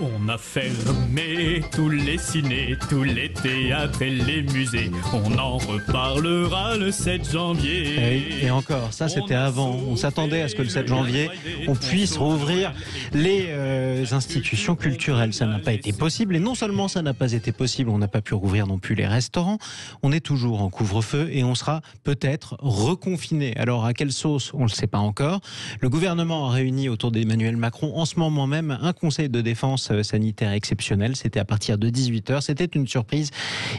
On a fermé tous les cinés, tous les théâtres et les musées. On en reparlera le 7 janvier. Et encore, ça c'était avant. On s'attendait à ce que le 7 janvier, on puisse rouvrir les institutions culturelles. Ça n'a pas été possible. Et non seulement ça n'a pas été possible, on n'a pas pu rouvrir non plus les restaurants. On est toujours en couvre-feu et on sera peut-être reconfiné. Alors à quelle sauce, on ne le sait pas encore. Le gouvernement a réuni autour d'Emmanuel Macron en ce moment même un conseil de défense sanitaire exceptionnel. C'était à partir de 18h. C'était une surprise.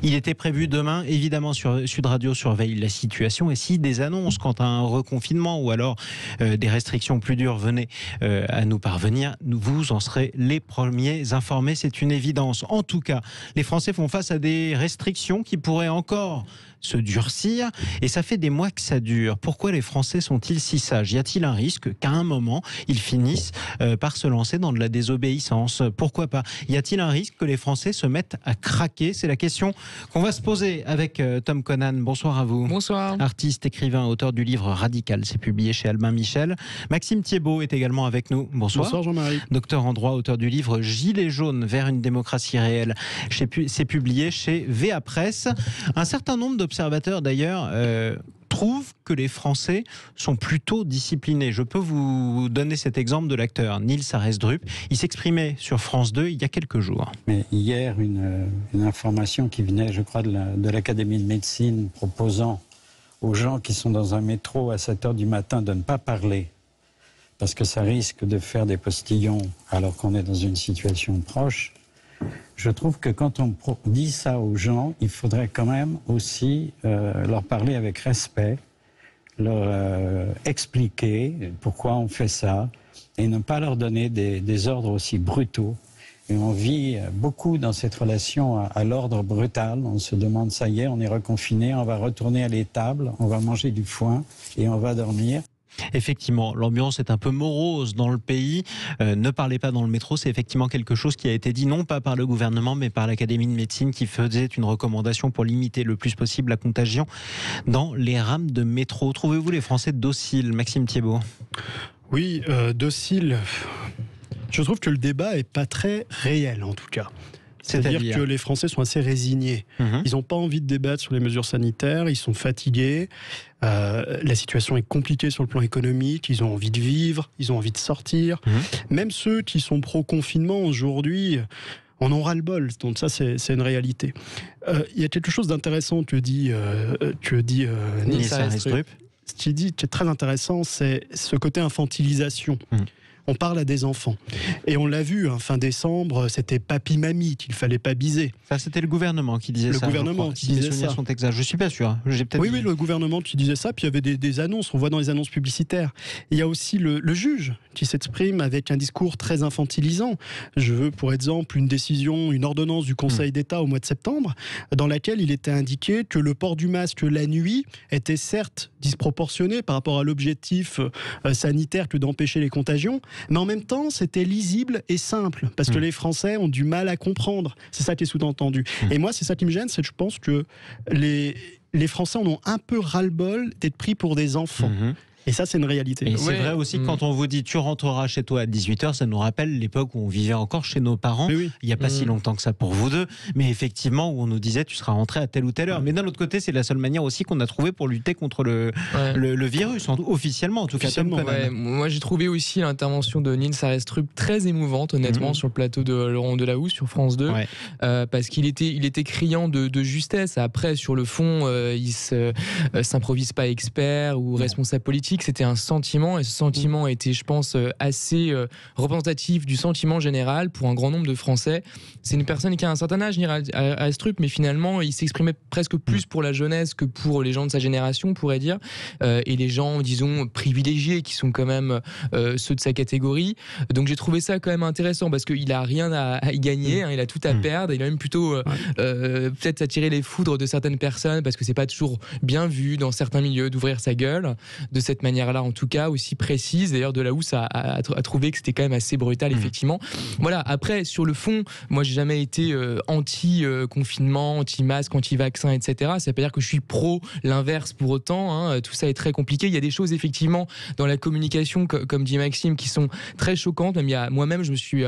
Il était prévu demain. Évidemment, Sud Radio surveille la situation. Et si des annonces quant à un reconfinement ou alors des restrictions plus dures venaient à nous parvenir, vous en serez les premiers informés. C'est une évidence. En tout cas, les Français font face à des restrictions qui pourraient encore se durcir et ça fait des mois que ça dure. Pourquoi les Français sont-ils si sages ? Y a-t-il un risque qu'à un moment, ils finissent par se lancer dans de la désobéissance ? Pourquoi pas ? Y a-t-il un risque que les Français se mettent à craquer ? C'est la question qu'on va se poser avec Tom Conan. Bonsoir à vous. Bonsoir. Artiste, écrivain, auteur du livre Radical. C'est publié chez Albin Michel. Maxime Thiebaud est également avec nous. Bonsoir. Bonsoir Jean-Marie. Docteur en droit, auteur du livre Gilets jaunes vers une démocratie réelle. C'est publié chez VA Presse. Un certain nombre d'observateurs d'ailleurs trouvent que les Français sont plutôt disciplinés. Je peux vous donner cet exemple de l'acteur Nils Arestrup. Il s'exprimait sur France 2 il y a quelques jours. Mais hier, une information qui venait, je crois, de l'Académie de médecine proposant aux gens qui sont dans un métro à 7h du matin de ne pas parler parce que ça risque de faire des postillons alors qu'on est dans une situation proche. Je trouve que quand on dit ça aux gens, il faudrait quand même aussi leur parler avec respect, leur expliquer pourquoi on fait ça et ne pas leur donner des ordres aussi brutaux. Et on vit beaucoup dans cette relation à l'ordre brutal. On se demande, ça y est, on est reconfiné, on va retourner à l'étable, on va manger du foin et on va dormir. Effectivement, l'ambiance est un peu morose dans le pays. Ne parlez pas dans le métro, c'est effectivement quelque chose qui a été dit non pas par le gouvernement mais par l'Académie de médecine qui faisait une recommandation pour limiter le plus possible la contagion dans les rames de métro. Trouvez-vous les Français dociles, Maxime Thiebaud ? Oui, dociles. Je trouve que le débat est pas très réel en tout cas. C'est-à-dire que les Français sont assez résignés. Ils n'ont pas envie de débattre sur les mesures sanitaires, ils sont fatigués, la situation est compliquée sur le plan économique, ils ont envie de vivre, ils ont envie de sortir. Même ceux qui sont pro-confinement aujourd'hui en ont ras-le-bol, donc ça c'est une réalité. Il y a quelque chose d'intéressant que dit Nils Arestrup. Ce qu'il dit qui est très intéressant, c'est ce côté infantilisation. On parle à des enfants. Et on l'a vu, fin décembre, c'était papy-mamie qu'il ne fallait pas biser. Ça, c'était le gouvernement qui disait ça. Le gouvernement qui disait ça. Si mes souvenirs sont exacts, je ne suis pas sûr. Oui, le gouvernement qui disait ça. Puis il y avait des annonces, on voit dans les annonces publicitaires. Il y a aussi le juge qui s'exprime avec un discours très infantilisant. Je veux, pour exemple, une ordonnance du Conseil d'État au mois de septembre, dans laquelle il était indiqué que le port du masque la nuit était certes disproportionné par rapport à l'objectif sanitaire que d'empêcher les contagions, mais en même temps, c'était lisible et simple, parce que les Français ont du mal à comprendre. C'est ça qui est sous-entendu. Et moi, c'est ça qui me gêne, c'est que je pense que les Français en ont un peu ral-le-bol d'être pris pour des enfants. Et ça, c'est une réalité. Et c'est vrai aussi que quand on vous dit tu rentreras chez toi à 18h, ça nous rappelle l'époque où on vivait encore chez nos parents. Il n'y a pas si longtemps que ça pour vous deux. Mais effectivement, où on nous disait tu seras rentré à telle ou telle heure. Mais d'un autre côté, c'est la seule manière aussi qu'on a trouvé pour lutter contre le virus, officiellement en tout cas. Moi, j'ai trouvé aussi l'intervention de Nils Arestrup très émouvante, honnêtement, sur le plateau de Laurent Delahousse sur France 2. Parce qu'il était criant de justesse. Après, sur le fond, il s'improvise pas expert ou responsable politique. C'était un sentiment, et ce sentiment était, je pense, assez représentatif du sentiment général pour un grand nombre de Français. C'est une personne qui a un certain âge, Arestrup, mais finalement, il s'exprimait presque plus pour la jeunesse que pour les gens de sa génération, on pourrait dire, et les gens, disons, privilégiés, qui sont quand même ceux de sa catégorie. Donc j'ai trouvé ça quand même intéressant, parce qu'il a rien à y gagner, il a tout à perdre, il a même plutôt peut-être attiré les foudres de certaines personnes, parce que c'est pas toujours bien vu dans certains milieux d'ouvrir sa gueule de cette cette manière-là, en tout cas, aussi précise. D'ailleurs, Delahousse a trouvé que c'était quand même assez brutal, effectivement. Voilà, après, sur le fond, moi, j'ai jamais été anti-confinement, anti-masque, anti-vaccin, etc. Ça veut pas dire que je suis pro l'inverse pour autant, hein. Tout ça est très compliqué. Il y a des choses, effectivement, dans la communication, comme dit Maxime, qui sont très choquantes. Moi-même, je me suis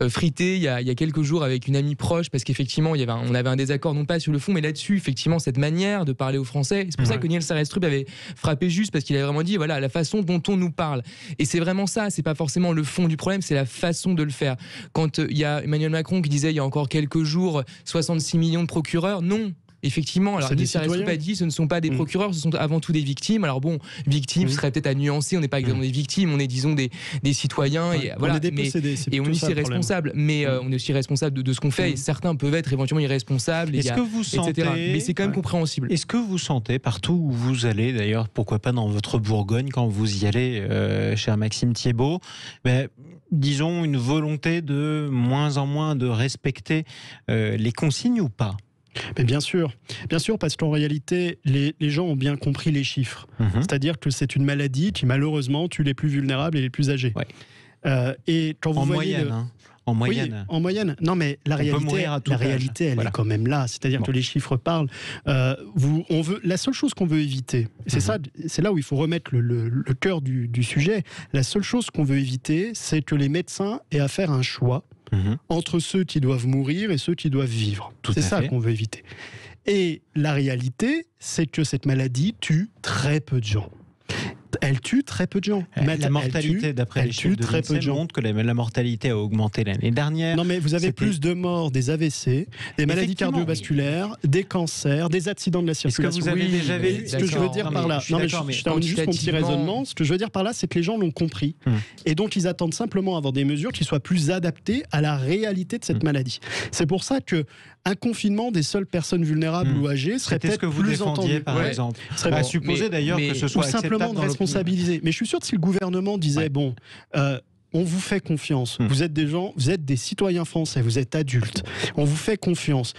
frité il y a quelques jours avec une amie proche, parce qu'effectivement, on avait un désaccord, non pas sur le fond, mais là-dessus, effectivement, cette manière de parler aux Français. C'est pour ça que Niels Arestrup avait frappé juste, parce qu'il avait vraiment dit, voilà, la façon dont on nous parle. Et c'est vraiment ça, c'est pas forcément le fond du problème, c'est la façon de le faire. Quand il y a Emmanuel Macron qui disait il y a encore quelques jours 66 millions de procureurs, non. Effectivement, alors Niels Arestrup a dit ce ne sont pas des procureurs, ce sont avant tout des victimes. Alors bon, victimes serait peut-être à nuancer, on n'est pas exactement des victimes, on est disons des citoyens et voilà, on est dépossédés, et on est aussi responsable, mais on est aussi responsable de ce qu'on fait et certains peuvent être éventuellement irresponsables, est-ce que vous sentez, etc. Mais c'est quand même compréhensible. Est-ce que vous sentez partout où vous allez, d'ailleurs pourquoi pas dans votre Bourgogne quand vous y allez, cher Maxime Thiébaut, disons une volonté de moins en moins de respecter les consignes ou pas? Mais bien sûr, parce qu'en réalité, les gens ont bien compris les chiffres. C'est-à-dire que c'est une maladie qui malheureusement tue les plus vulnérables et les plus âgés. Ouais. Et quand vous voyez en moyenne. Oui, en moyenne. Non, mais la réalité, elle est quand même là. C'est-à-dire que les chiffres parlent. La seule chose qu'on veut éviter, c'est là où il faut remettre le cœur du sujet. La seule chose qu'on veut éviter, c'est que les médecins aient à faire un choix entre ceux qui doivent mourir et ceux qui doivent vivre. C'est ça qu'on veut éviter. Et la réalité, c'est que cette maladie tue très peu de gens. Elle tue très peu de gens. La mortalité, d'après les chiffres de l'INSEE, montre que la mortalité a augmenté l'année dernière. Non, mais vous avez plus de morts des AVC, des maladies cardiovasculaires, des cancers, des accidents de la circulation. Est-ce que vous avez déjà vu ce que je veux dire par là, je termine juste mon petit raisonnement. Ce que je veux dire par là, c'est que les gens l'ont compris. Et donc, ils attendent simplement avoir des mesures qui soient plus adaptées à la réalité de cette maladie. C'est pour ça que un confinement des seules personnes vulnérables ou âgées serait peut-être plus entendu. Par exemple. À supposer d'ailleurs que ce soit simplement de responsabiliser. Mais je suis sûr que si le gouvernement disait on vous fait confiance, vous êtes des gens, vous êtes des citoyens français, vous êtes adultes, on vous fait confiance.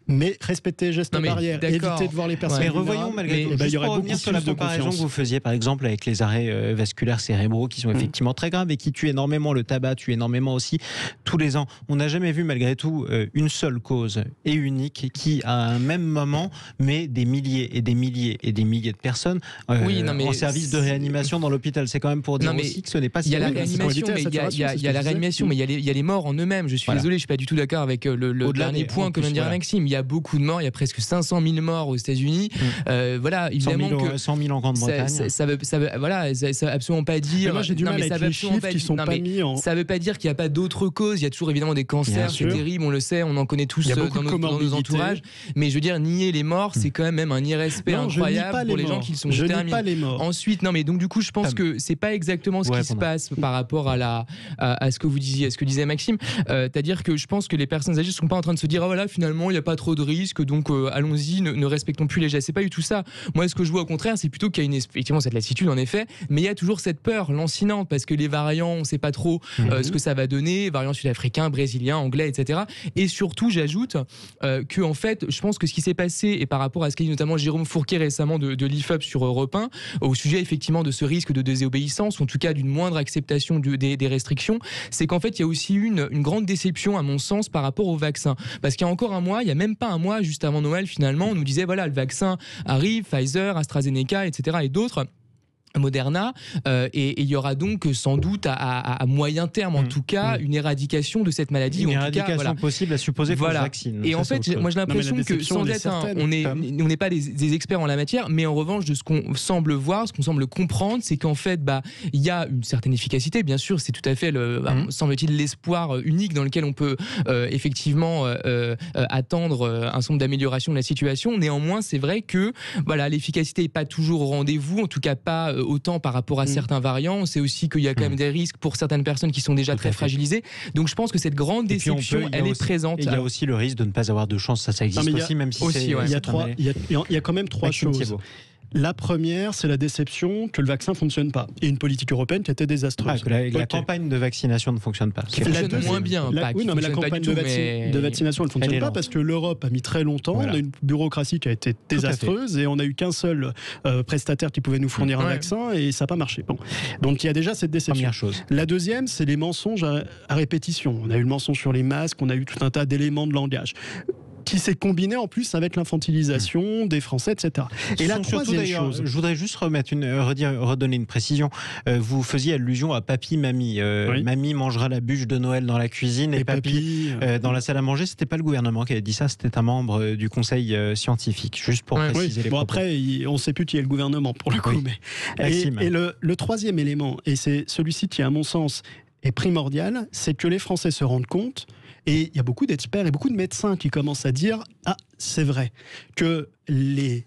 Mais respecter les gestes barrières, éviter de voir les personnes. Mais revoyons malgré tout, il y aurait revenir sur la comparaison que vous faisiez par exemple avec les arrêts vasculaires cérébraux qui sont effectivement très graves et qui tuent énormément, le tabac tue énormément aussi tous les ans. On n'a jamais vu malgré tout une seule cause et unique qui à un même moment met des milliers et des milliers et des milliers de personnes en service de réanimation dans l'hôpital. C'est quand même pour dire aussi que ce n'est pas si. Il y a la réanimation, mais il y a la réanimation, mais il y a les morts en eux-mêmes. Je suis désolé, je suis pas du tout d'accord avec le dernier point que vient de dire Maxime. Il y a beaucoup de morts, il y a presque 500 000 morts aux États-Unis. Voilà, évidemment 100 000 en Grande-Bretagne. Ça veut absolument pas dire. Moi, j'ai du mal avec les chiffres qui sont pas mis en. Ça veut pas dire qu'il n'y a pas d'autres causes. Il y a toujours évidemment des cancers, c'est terrible, on le sait, on en connaît tous dans nos entourages. Mais je veux dire, nier les morts, c'est quand même un irrespect incroyable pour les gens qui sont terminés. Je nie pas les morts. Ensuite, donc du coup, je pense que c'est pas exactement ce qui se passe par rapport à ce que vous disiez, à ce que disait Maxime. C'est-à-dire que je pense que les personnes âgées ne sont pas en train de se dire voilà, finalement, il n'y a pas trop de risques, donc allons-y, ne respectons plus les gestes. C'est pas du tout ça. Moi, ce que je vois au contraire, c'est plutôt qu'il y a effectivement cette lassitude en effet, mais il y a toujours cette peur lancinante parce que les variants, on ne sait pas trop ce que ça va donner, variants sud-africains, brésiliens, anglais, etc. Et surtout, j'ajoute que en fait, je pense que ce qui s'est passé et par rapport à ce qu'a dit notamment Jérôme Fourquet récemment de l'IFOP sur Europe 1, au sujet effectivement de ce risque de désobéissance, ou en tout cas d'une moindre acceptation des restrictions, c'est qu'en fait, il y a aussi une grande déception à mon sens par rapport au vaccin. Parce qu'il y a encore un mois, il y a même pas un mois, juste avant Noël finalement, on nous disait voilà, le vaccin arrive, Pfizer, AstraZeneca, etc. et d'autres. Moderna, et il y aura donc sans doute à moyen terme en tout cas une éradication de cette maladie. Une éradication possible à supposer pour le vaccin. Et en fait, moi j'ai l'impression que sans être on n'est pas des experts en la matière, mais en revanche de ce qu'on semble voir, ce qu'on semble comprendre, c'est qu'en fait il y a une certaine efficacité, bien sûr, c'est tout à fait semble-t-il l'espoir unique dans lequel on peut effectivement attendre un certain nombre d'améliorations de la situation. Néanmoins, c'est vrai que l'efficacité n'est pas toujours au rendez-vous, en tout cas pas autant par rapport à certains variants. On sait aussi qu'il y a quand même des risques pour certaines personnes qui sont déjà très fragilisées. Donc je pense que cette grande déception, elle est présente. Il y a aussi le risque de ne pas avoir de chance. Ça existe aussi, même si c'est... Il y a quand même trois choses. La première, c'est la déception que le vaccin ne fonctionne pas. Et une politique européenne qui était désastreuse. Que la campagne de vaccination ne fonctionne pas. Qui fonctionne moins bien. La campagne de vaccination ne fonctionne pas parce que l'Europe a mis très longtemps. Voilà. On a une bureaucratie qui a été désastreuse et on n'a eu qu'un seul prestataire qui pouvait nous fournir un vaccin et ça n'a pas marché. Bon. Donc il y a déjà cette déception. Première chose. La deuxième, c'est les mensonges à répétition. On a eu le mensonge sur les masques, on a eu tout un tas d'éléments de langage qui s'est combiné en plus avec l'infantilisation des Français, etc. Et la troisième chose... Je voudrais juste redonner une précision. Vous faisiez allusion à Papy, Mamie. Oui. Mamie mangera la bûche de Noël dans la cuisine et Papy dans la salle à manger. C'était pas le gouvernement qui avait dit ça, c'était un membre du conseil scientifique, juste pour préciser les propos. Après, on ne sait plus qui est le gouvernement pour le coup. Oui. Et le troisième élément, et c'est celui-ci qui, à mon sens, est primordial, c'est que les Français se rendent compte. Et il y a beaucoup d'experts et beaucoup de médecins qui commencent à dire « Ah, c'est vrai que les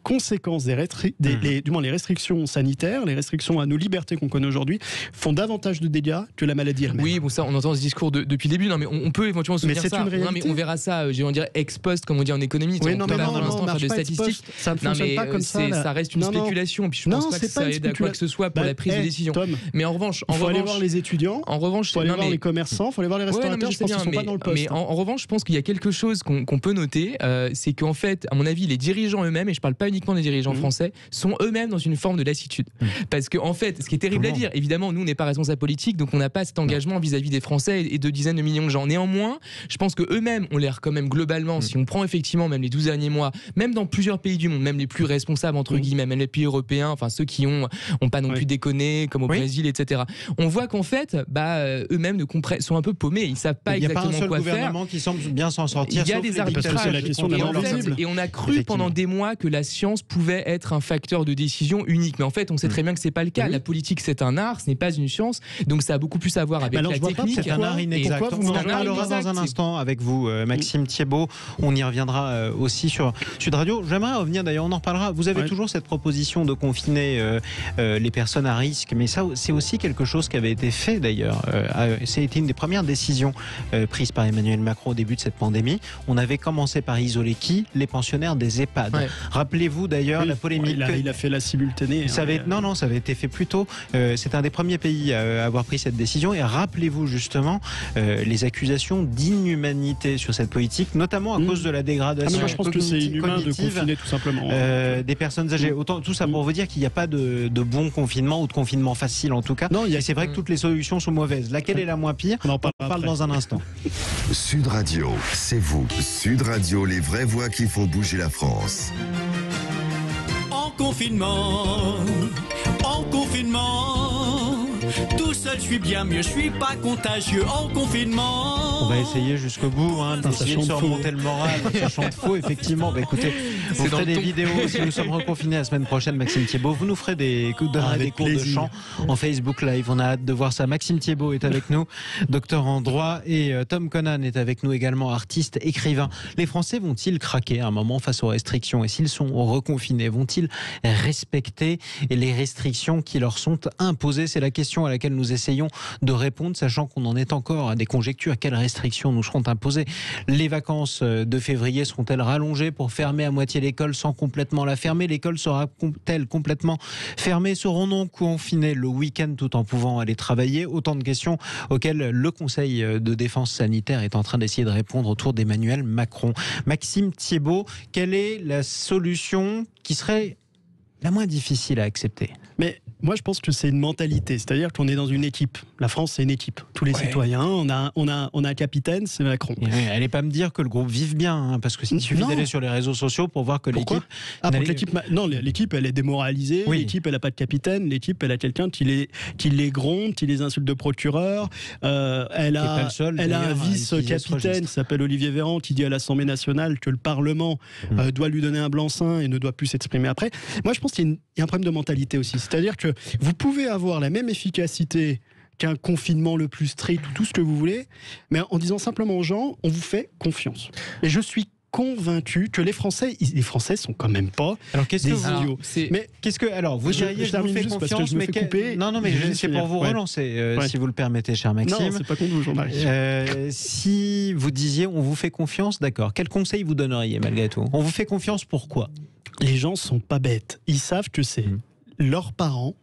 conséquences les restrictions sanitaires, les restrictions à nos libertés qu'on connaît aujourd'hui, font davantage de dégâts que la maladie elle-même. » Oui, bon ça, on entend ce discours depuis le début. Non, mais on peut éventuellement soutenir ça. Mais on verra ça, on dirait ex post, comme on dit en économie. Oui, on peut pas pour l'instant faire des statistiques. Ça ne fonctionne pas comme ça. Ça reste une spéculation. Puis je pense pas que ça aide à quoi que ce soit pour la prise de décision. Mais en revanche, il faut aller voir les étudiants. En revanche, il faut aller voir les commerçants, il faut aller voir les restaurateurs. Je pense qu'ils ne sont pas dans le poste. Mais en revanche, je pense qu'il y a quelque chose qu'on peut noter, c'est qu'en fait, à mon avis, les dirigeants eux-mêmes, et je parle pas uniquement des dirigeants français, sont eux-mêmes dans une forme de lassitude. Parce que en fait, ce qui est terrible à dire, évidemment, nous on n'est pas responsables politiques, donc on n'a pas cet engagement vis-à-vis des Français et de dizaines de millions de gens. Néanmoins, je pense que eux-mêmes ont l'air quand même globalement, si on prend effectivement même les 12 derniers mois, même dans plusieurs pays du monde, même les plus responsables entre guillemets, même les pays européens, enfin ceux qui ont pas non plus déconné, comme au Brésil, etc. On voit qu'en fait, eux-mêmes sont un peu paumés, ils savent pas exactement quoi faire. Il n'y a pas un seul gouvernement qui semble bien s'en sortir. Il y a des arbitrages. Et on a cru pendant des mois que la science pouvait être un facteur de décision unique. Mais en fait, on sait très bien que c'est pas le cas. Oui. La politique, c'est un art, ce n'est pas une science. Donc ça a beaucoup plus à voir avec la technique. C'est un art inexact. On en parlera dans un instant avec vous, Maxime Thiebaud. On y reviendra aussi sur Sud Radio. J'aimerais revenir d'ailleurs, on en reparlera. Vous avez toujours cette proposition de confiner les personnes à risque. Mais ça, c'est aussi quelque chose qui avait été fait d'ailleurs. C'était une des premières décisions prises par Emmanuel Macron au début de cette pandémie. On avait commencé par isoler qui ? Les pensionnaires des EHPAD. Rappelez-vous d'ailleurs la polémique. Il a fait la simultanée. Ça avait été fait plus tôt. C'est un des premiers pays à avoir pris cette décision. Et rappelez-vous justement les accusations d'inhumanité sur cette politique, notamment à cause de la dégradation. Moi, je pense que c'est inhumain de confiner tout simplement des personnes âgées. Autant tout ça pour vous dire qu'il n'y a pas de bon confinement ou de confinement facile en tout cas. Et c'est vrai que toutes les solutions sont mauvaises. Laquelle est la moins pire ? On en parle dans un instant. Sud Radio, c'est vous. Sud Radio, les vraies voix qui font bouger la France. En confinement, tout seul je suis bien mieux, je suis pas contagieux en confinement. On va essayer jusqu'au bout, d'essayer de se remonter le moral. Ça chante faux, effectivement. Écoutez, vous ferez des vidéos si nous sommes reconfinés la semaine prochaine, Maxime Thiebaud. Vous nous ferez des cours de chant en Facebook Live. On a hâte de voir ça. Maxime Thiebaud est avec nous, docteur en droit, et Tom Conan est avec nous également, artiste, écrivain. Les Français vont-ils craquer à un moment face aux restrictions ? Et s'ils sont reconfinés, vont-ils respecter les restrictions qui leur sont imposées ? C'est la question à laquelle nous essayons de répondre, sachant qu'on en est encore à des conjectures. Quelles restrictions nous seront imposées ? Les vacances de février seront-elles rallongées pour fermer à moitié l'école sans complètement la fermer ? L'école sera-t-elle complètement fermée ? Serons-nous confinés le week-end tout en pouvant aller travailler ? Autant de questions auxquelles le Conseil de défense sanitaire est en train d'essayer de répondre autour d'Emmanuel Macron. Maxime Thiebaud, quelle est la solution qui serait la moins difficile à accepter ? Mais moi, je pense que c'est une mentalité. C'est-à-dire qu'on est dans une équipe. La France, c'est une équipe. Tous les citoyens, on a un capitaine, c'est Macron. Allez pas me dire que le groupe vive bien, parce que il suffit d'aller sur les réseaux sociaux pour voir que l'équipe... l'équipe, elle est démoralisée. Oui. L'équipe, elle n'a pas de capitaine. L'équipe, elle a quelqu'un qui les gronde, qui les insulte de procureur. Elle a un vice-capitaine qui s'appelle Olivier Véran, qui dit à l'Assemblée nationale que le Parlement doit lui donner un blanc-seing et ne doit plus s'exprimer après. Moi, je pense qu'il y a un problème de mentalité aussi. C'est-à-dire que vous pouvez avoir la même efficacité qu'un confinement le plus strict ou tout ce que vous voulez, mais en disant simplement aux gens, on vous fait confiance. Et je suis convaincu que les Français sont quand même pas des idiots. Vous diriez, je vous fais confiance, mais c'est pour vous relancer, si vous le permettez, cher Maxime. Non, c'est pas contre vous, journaliste. Si vous disiez, on vous fait confiance, d'accord. Quel conseil vous donneriez malgré tout ? On vous fait confiance, pourquoi ? les gens sont pas bêtes. Ils savent que c'est leurs parents,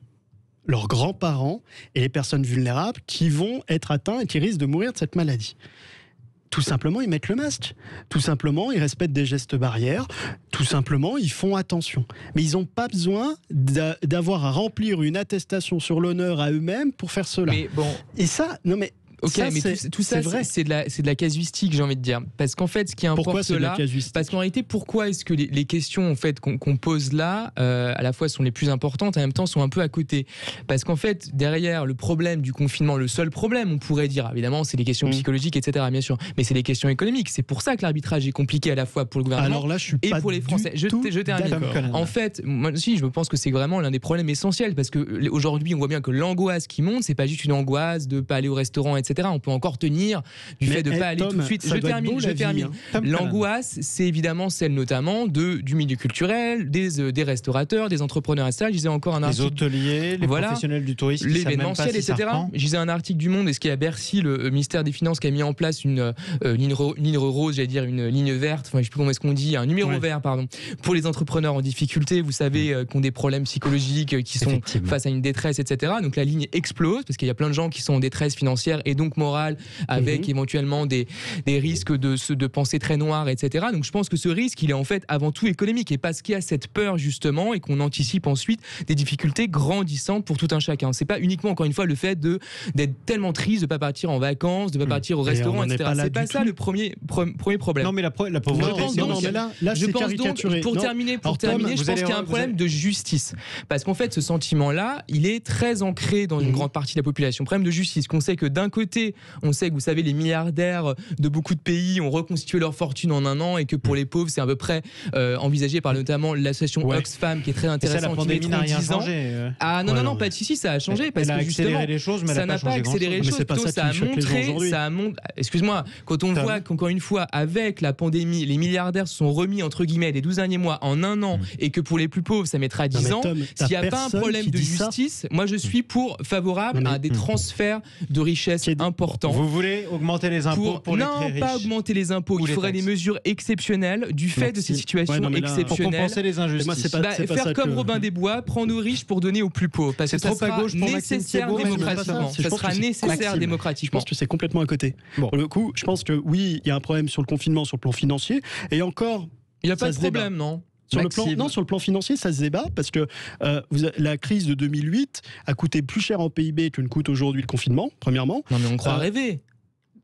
leurs grands-parents et les personnes vulnérables qui vont être atteints et qui risquent de mourir de cette maladie. Tout simplement, ils mettent le masque. Tout simplement, ils respectent des gestes barrières. Tout simplement, ils font attention. Mais ils n'ont pas besoin d'avoir à remplir une attestation sur l'honneur à eux-mêmes pour faire cela. Mais bon. Et ça, non mais... Ok, ça, mais tout ça, c'est de la casuistique, j'ai envie de dire. Parce qu'en fait, ce qui importe là, parce qu'en réalité, pourquoi est-ce que les questions en fait qu'on pose là, à la fois sont les plus importantes, en même temps sont un peu à côté. Parce qu'en fait, derrière le problème du confinement, le seul problème, on pourrait dire, évidemment, c'est les questions psychologiques, etc. Bien sûr, mais c'est les questions économiques. C'est pour ça que l'arbitrage est compliqué à la fois pour le gouvernement et pour les Français. Je termine. En fait, moi aussi, je pense que c'est vraiment l'un des problèmes essentiels, parce que aujourd'hui, on voit bien que l'angoisse qui monte, c'est pas juste une angoisse de pas aller au restaurant, etc. On peut encore tenir du fait de ne pas aller tout de suite. Je termine. L'angoisse, c'est évidemment celle notamment du milieu culturel, des restaurateurs, des entrepreneurs, etc. Je disais encore un article. Les hôteliers, les professionnels du tourisme, l'événementiel, etc. Je disais un article du Monde, et ce qui est à Bercy, le ministère des Finances qui a mis en place une ligne rose, j'allais dire une ligne verte, enfin je sais plus comment est-ce qu'on dit, un numéro vert, pardon, pour les entrepreneurs en difficulté, vous savez, qui ont des problèmes psychologiques, qui sont face à une détresse, etc. Donc la ligne explose, parce qu'il y a plein de gens qui sont en détresse financière et donc morale, avec éventuellement des risques de pensée très noires, etc. Donc je pense que ce risque, il est en fait avant tout économique, et parce qu'il y a cette peur justement, et qu'on anticipe ensuite des difficultés grandissantes pour tout un chacun. C'est pas uniquement, encore une fois, le fait d'être tellement triste de pas partir en vacances, de pas partir au restaurant, etc. C'est pas ça le premier problème. Non, mais la pauvreté, c'est caricaturé. Pour terminer, je pense qu'il y a un problème de justice, parce qu'en fait, ce sentiment-là, il est très ancré dans une grande partie de la population. Problème de justice, qu'on sait que d'un côté, on sait que, vous savez, les milliardaires de beaucoup de pays ont reconstitué leur fortune en un an, et que pour les pauvres, c'est à peu près envisagé par notamment l'association Oxfam, qui est très intéressante. La pandémie n'a rien changé. Non, pas de si, ça a changé, parce que justement, les choses, mais ça n'a pas accéléré les choses. Plutôt, ça a montré, excuse-moi, quand on voit qu'encore une fois, avec la pandémie, les milliardaires se sont remis, entre guillemets, les 12 derniers mois en un an, et que pour les plus pauvres, ça mettra 10 ans. S'il n'y a pas un problème de justice, moi je suis favorable à des transferts de richesse importants. Vous voulez augmenter les impôts pour les très riches? Non, pas augmenter les impôts. Il faudrait des mesures exceptionnelles du fait de ces situations exceptionnelles. Pour compenser les injustices. Faire comme Robin des Bois, prendre aux riches pour donner aux plus pauvres. Parce que ça sera nécessaire démocratiquement. Ça sera nécessaire démocratiquement. Je pense que c'est complètement à côté. Pour le coup, je pense que oui, il y a un problème sur le confinement, sur le plan financier. Et encore, il n'y a pas de problème, non? Sur le plan financier, ça se débat, parce que la crise de 2008 a coûté plus cher en PIB que ne coûte aujourd'hui le confinement, premièrement. Non, mais on croit rêver.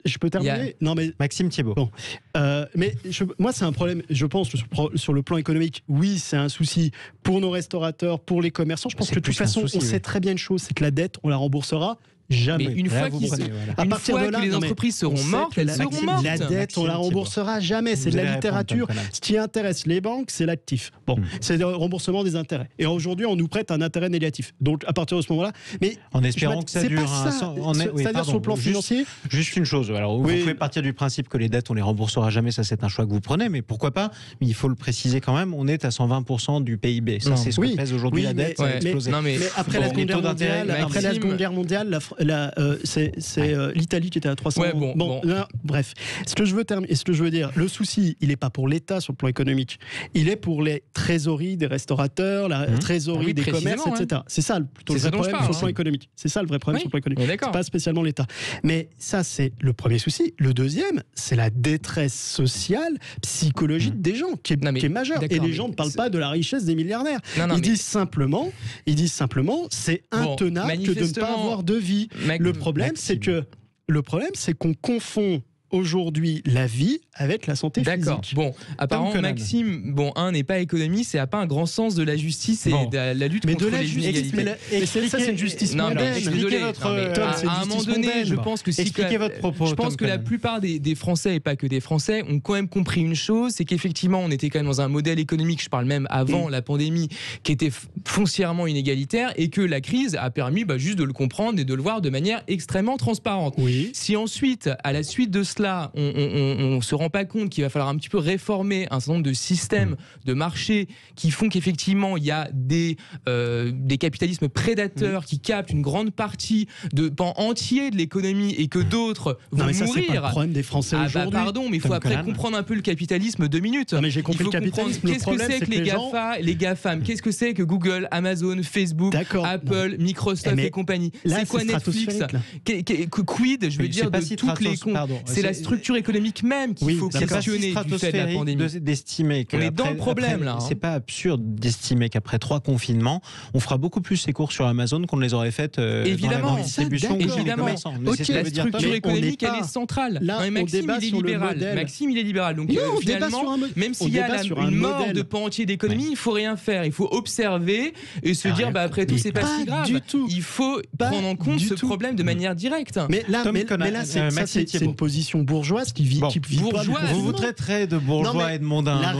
Je peux terminer? Non, mais Maxime Thiebaud. Bon. Moi, c'est un problème. Je pense que sur le plan économique, oui, c'est un souci pour nos restaurateurs, pour les commerçants. Je pense que de toute façon, on sait très bien une chose, c'est que la dette, on la remboursera jamais. Mais une fois que les entreprises seront mortes, elles seront mortes. La dette, on la remboursera jamais. C'est de la littérature. Ce qui intéresse les banques, c'est l'actif. Bon, c'est le remboursement des intérêts. Et aujourd'hui, on nous prête un intérêt négatif. Donc, à partir de ce moment-là, mais en espérant que ça dure. C'est-à-dire sur le plan financier. Juste une chose. Alors, vous pouvez partir du principe que les dettes, on les remboursera jamais. Ça, c'est un choix que vous prenez. Mais pourquoi pas? Mais il faut le préciser quand même. On est à 100% du PIB. Ça, c'est ce que pèse aujourd'hui la dette. Mais après la Seconde Guerre mondiale, c'est l'Italie qui était à 300. Bref, ce que je veux dire, le souci, il n'est pas pour l'État sur le plan économique, il est pour les trésoreries des restaurateurs, la trésorerie des commerces, etc. C'est ça plutôt le vrai problème sur le plan économique. C'est ça le vrai problème sur le plan économique. C'est pas spécialement l'État. Mais ça, c'est le premier souci. Le deuxième, c'est la détresse sociale, psychologique des gens, qui est majeure. Et les gens ne parlent pas de la richesse des milliardaires. Ils disent simplement, c'est intenable que de ne pas avoir de vie. Le problème, c'est qu'on confond aujourd'hui la vie avec la santé physique. D'accord. Bon, apparemment Maxime, n'est pas économiste et n'a pas un grand sens de la justice et de la lutte contre les inégalités. Mais ça, c'est une justice mondaine. À un moment donné, je pense que la plupart des Français, et pas que des Français, ont quand même compris une chose, c'est qu'effectivement, on était quand même dans un modèle économique, je parle même avant la pandémie, qui était foncièrement inégalitaire, et que la crise a permis juste de le comprendre et de le voir de manière extrêmement transparente. Si ensuite, à la suite de cela, cela, on se rend pas compte qu'il va falloir un petit peu réformer un certain nombre de systèmes de marché qui font qu'effectivement il y a des capitalismes prédateurs qui captent une grande partie de pans entiers de l'économie et que d'autres vont mourir. C'est pas le problème des Français aujourd'hui. Pardon, mais il faut après comprendre un peu le capitalisme 2 minutes. Non, mais j'ai compris le capitalisme. Qu'est-ce que c'est que les GAFAM? Qu'est-ce que c'est que Google, Amazon, Facebook, Apple, Microsoft et compagnie? C'est quoi Netflix? Quid, je veux dire, de toutes les c'est la structure économique même qu'il faut questionner du fait de la pandémie. D'estimer que on est dans le problème là. C'est pas absurde d'estimer qu'après 3 confinements, on fera beaucoup plus ses courses sur Amazon qu'on ne les aurait faites dans la distribution. Évidemment. La structure économique, elle est centrale. Là, Maxime, il est libéral. Donc finalement, même s'il y a une mort de pans entiers d'économie, il faut rien faire. Il faut observer et se dire, après tout, c'est pas si grave. Il faut prendre en compte ce problème de manière directe. Mais là, c'est une position bourgeoise qui vit. Bourgeoise. Vous traiterez de bourgeois et de mondain. La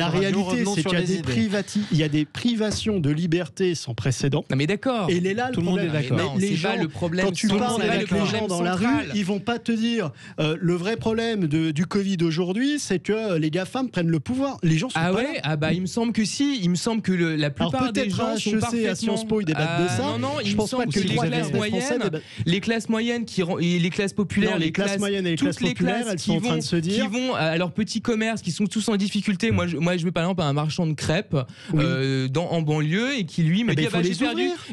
réalité, c'est qu'il y a des privations de liberté sans précédent. Non mais d'accord. Et il est là le problème. Les gens, le problème. Quand tu parles avec les gens dans la rue, ils vont pas te dire le vrai problème du Covid aujourd'hui, c'est que les GAFAM prennent le pouvoir. Les gens sont pas là. Il me semble que si. Il me semble que la plupart des gens sont parfaitement. À Sciences Po, ils débattent de ça. Non, il me semble que les classes moyennes, les classes populaires, les classes moyennes et les classes populaires, elles sont en train de se dire, qui vont à leurs petits commerces, qui sont tous en difficulté. Moi, je vais par exemple à un marchand de crêpes en banlieue et qui lui me dit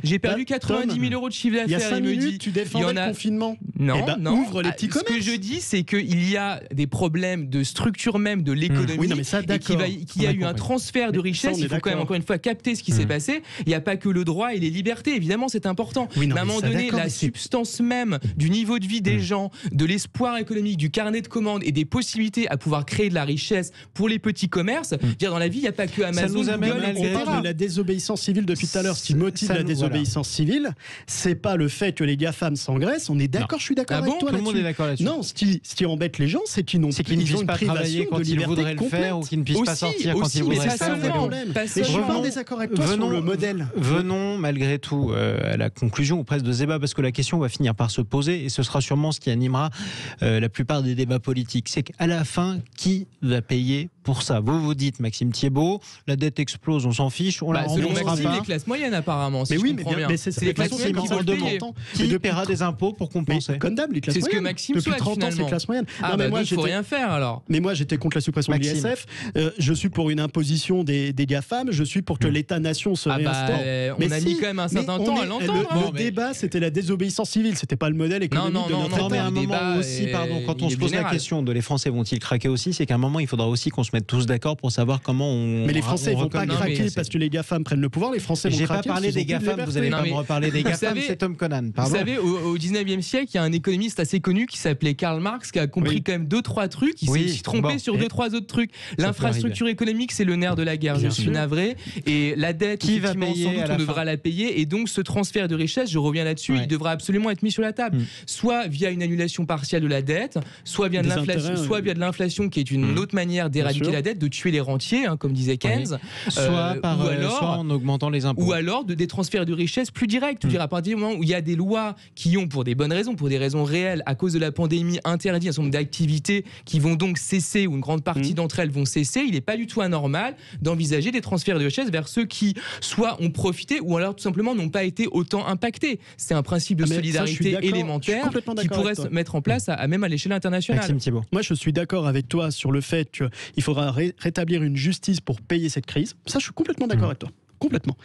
j'ai perdu 90 000 euros de chiffre d'affaires. Il y a 5 minutes, tu défendais le confinement. Non. Ouvre les petits commerces. Ce que je dis, c'est qu'il y a des problèmes de structure même de l'économie et qu'il y a eu un transfert de richesse. Il faut quand même encore une fois capter ce qui s'est passé. Il n'y a pas que le droit et les libertés. Évidemment, c'est important. Mais à un moment donné, la substance même du niveau de vie des gens, de l'espoir économique, du carnet de commandes et des possibilités à pouvoir créer de la richesse pour les petits commerces. Dans la vie, il n'y a pas que Amazon, Google, etc. On parle de la désobéissance civile depuis tout à l'heure. Ce qui motive la désobéissance civile, c'est pas le fait que les GAFAM s'engraissent. On est d'accord, je suis d'accord avec toi là-dessus. Tout le monde est d'accord là-dessus. Non, ce qui embête les gens, c'est qu'ils ne puissent pas travailler quand ils voudraient le faire ou qu'ils ne puissent pas sortir quand ils voudraient le faire. Mais je suis pas en désaccord avec toi sur le modèle. Venons malgré tout à la conclusion ou presque de ce débat, parce que la question va finir par se poser et ce sera sûrement ce qui animera la plupart des débats politiques. C'est qu'à la fin, qui va payer pour ça? Vous dites, Maxime Thiebaud, la dette explose, on s'en fiche, on la remboursera pas. Les classes moyennes apparemment, si mais je comprends bien. Mais c'est les classes moyennes qui vont le payer. Qui paiera des impôts pour compenser? Comme d'hab, les classes moyennes. C'est ce que Maxime depuis souhaite 30 ans, c'est les classes moyennes. Donc il faut rien faire alors. Mais moi, j'étais contre la suppression de l'ISF. Je suis pour une imposition des GAFAM. Je suis pour que l'État-nation se réinstaure. On a mis quand même un certain temps à l'entendre. Le débat, c'était la désobéissance civile. C'était pas le modèle économique de notre État. Mais à un moment aussi, quand on se pose la question de les Français vont-ils craquer aussi, c'est qu'à un moment, il faudra aussi qu'on se mette tous d'accord pour savoir comment on. Mais les Français vont pas craquer parce que les GAFAM prennent le pouvoir. Les Français vont craquer. J'ai pas parlé des GAFAM, vous allez pas me reparler des GAFAM, c'est Tom Conan. Vous savez, au 19e siècle, il y a un économiste assez connu qui s'appelait Karl Marx qui a compris quand même 2-3 trucs. Il s'est trompé sur 2-3 autres trucs. L'infrastructure économique, c'est le nerf de la guerre. Je suis navré. Et la dette, qui va payer, sans doute, on devra la payer. Et donc, ce transfert de richesse, je reviens là-dessus, il devra absolument être mis sur la table. Soit via une annulation partielle de la dette, soit via de l'inflation, qui est une autre manière d'éradiquer la dette, de tuer les rentiers, comme disait Keynes. Soit en augmentant les impôts. Ou alors des transferts de richesse plus directs. À partir du moment où il y a des lois qui ont, pour des bonnes raisons, pour des raisons réelles, à cause de la pandémie, interdit un certain nombre d'activités qui vont donc cesser, ou une grande partie d'entre elles vont cesser, il n'est pas du tout anormal d'envisager des transferts de richesse vers ceux qui soit ont profité ou alors tout simplement n'ont pas été autant impactés. C'est un principe de solidarité élémentaire qui pourrait se mettre en place même à l'échelle internationale. Maxime Thiebaud. Moi, je suis d'accord avec toi sur le fait qu'il faudra rétablir une justice pour payer cette crise. Ça, je suis complètement d'accord avec toi. Complètement.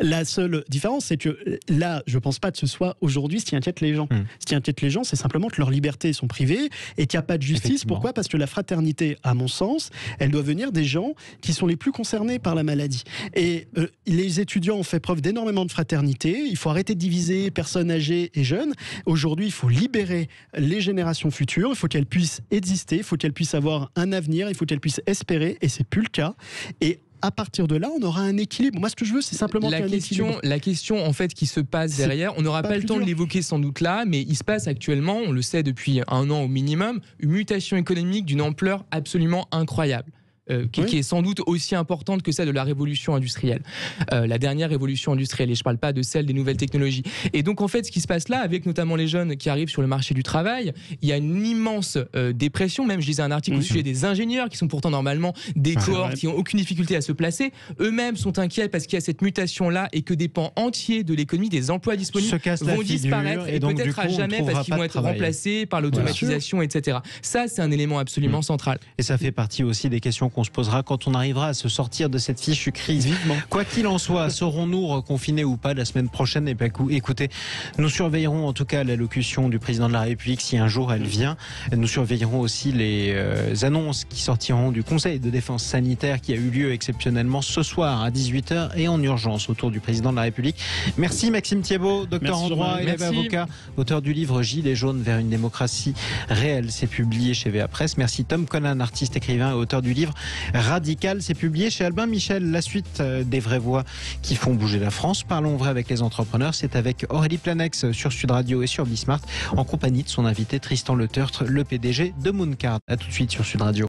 La seule différence, c'est que là, je ne pense pas que ce soit aujourd'hui ce qui inquiète les gens. Ce qui inquiète les gens, c'est simplement que leurs libertés sont privées et qu'il n'y a pas de justice. Pourquoi ? Parce que la fraternité, à mon sens, elle doit venir des gens qui sont les plus concernés par la maladie. Et les étudiants ont fait preuve d'énormément de fraternité. Il faut arrêter de diviser personnes âgées et jeunes. Aujourd'hui, il faut libérer les générations futures. Il faut qu'elles puissent exister. Il faut qu'elles puissent avoir un avenir. Il faut qu'elles puissent espérer. Et c'est plus le cas. Et à partir de là, on aura un équilibre. Moi, ce que je veux, c'est simplement qu'il y ait un équilibre. La question, en fait, qui se passe derrière, on n'aura pas le temps de l'évoquer sans doute là, mais il se passe actuellement, on le sait depuis 1 an au minimum, une mutation économique d'une ampleur absolument incroyable. qui est sans doute aussi importante que celle de la révolution industrielle, la dernière révolution industrielle, et je ne parle pas de celle des nouvelles technologies. Et donc en fait, ce qui se passe là, avec notamment les jeunes qui arrivent sur le marché du travail, il y a une immense dépression. Même je lisais un article au sujet des ingénieurs qui sont pourtant normalement des cohortes qui n'ont aucune difficulté à se placer. Eux-mêmes sont inquiets parce qu'il y a cette mutation-là et que des pans entiers de l'économie, des emplois disponibles vont disparaître et donc, peut-être à jamais parce qu'ils vont être remplacés par l'automatisation, etc. Ça, c'est un élément absolument central. Et ça fait partie aussi des questions qu'on se posera quand on arrivera à se sortir de cette fichue crise. Quoi qu'il en soit, serons-nous reconfinés ou pas la semaine prochaine? Et écoutez, nous surveillerons en tout cas l'allocution du président de la République si un jour elle vient. Nous surveillerons aussi les annonces qui sortiront du Conseil de défense sanitaire qui a eu lieu exceptionnellement ce soir à 18h et en urgence autour du président de la République. Merci Maxime Thiebaud, docteur en droit, élève avocat, auteur du livre Gilets jaunes vers une démocratie réelle. C'est publié chez VA Presse. Merci Tom Conan, artiste, écrivain et auteur du livre Radical. C'est publié chez Albin Michel. La suite des vraies voix qui font bouger la France. Parlons vrai avec les entrepreneurs. C'est avec Aurélie Planex sur Sud Radio et sur Bismart en compagnie de son invité Tristan Le Tertre, le PDG de Mooncard. À tout de suite sur Sud Radio.